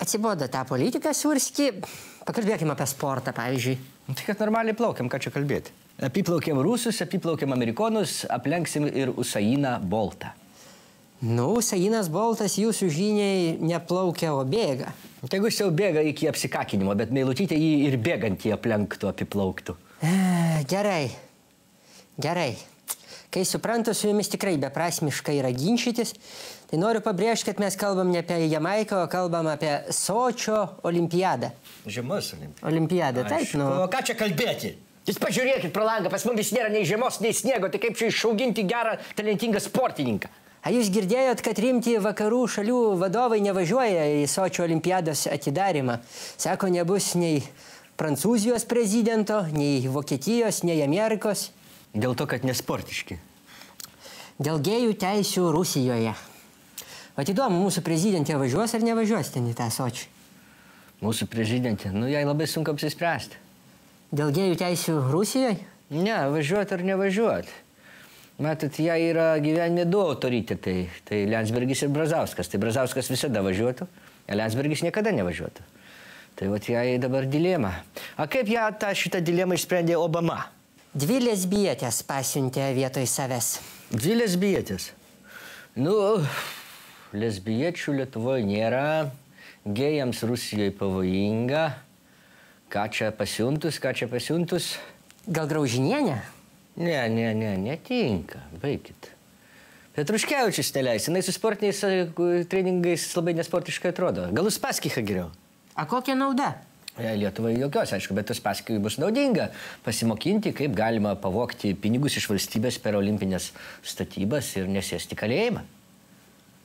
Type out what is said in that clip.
Atsibodo tą politiką Surski. Pakalbėkime apie sportą, pavyzdžiui. Tai kad normaliai plaukiam, ką čia kalbėti. Apiplaukiam rusus, apiplaukiam amerikonus, aplenksim ir Usainą Boltą. Nu, Usainas Boltas jūsų žiniai neplaukia, o bėga. Tegu jis jau bėga iki apsikakinimo, bet Meilutytė jį ir bėgantį aplenktų, apiplauktų. Gerai. Kai suprantu, su jumis tikrai beprasmiškai yra ginčytis, tai noriu pabrėžti, kad mes kalbam ne apie Jamaiką, o kalbam apie Sočio olimpiadą. Žiemos Olimpiadą, taip, nu. O ką čia kalbėti? Jūs pažiūrėkit pro langą, pas mumis nėra nei žiemos, nei sniego, tai kaip čia išauginti gerą, talentingą sportininką? A jūs girdėjot, kad rimti vakarų šalių vadovai nevažiuoja į Sočio olimpiados atidarimą? Sako, nebus nei Prancūzijos prezidento, nei Vokietijos, nei Amerikos. Dėl to, kad nesportiški. Dėl gėjų teisių Rusijoje. Vat įdomu, mūsų prezidentė važiuos ar nevažiuos ten į tą Sočį? Mūsų prezidentė, nu jai labai sunku apsispręsti. Dėl gėjų teisių Rusijoje? Ne, važiuot ar nevažiuot. Matot, jai yra gyvenime du autoritetai. Tai Landsbergis ir Brazauskas. Tai Brazauskas visada važiuotų, o Landsbergis niekada nevažiuotų. Tai vat jai dabar dilema. A kaip ją šitą dilemą išsprendė Obama? 2 lesbietės pasiuntė vietoj savęs. 2 lesbietės? Nu, lesbiečių Lietuvoje nėra. Gėjams Rusijoje pavojinga. Ką čia pasiuntus? Gal Graužinienė? Ne, netinka. Baikit. Petruškevičius neleis. Jinai su sportiniais treningais labai nesportiškai atrodo. Gal Uspaskichą geriau? A kokia nauda? Lietuvai jokios, aišku, bet Uspaskichui bus naudinga pasimokinti, kaip galima pavogti pinigus iš valstybės per olimpinės statybas ir nesėsti kalėjimą.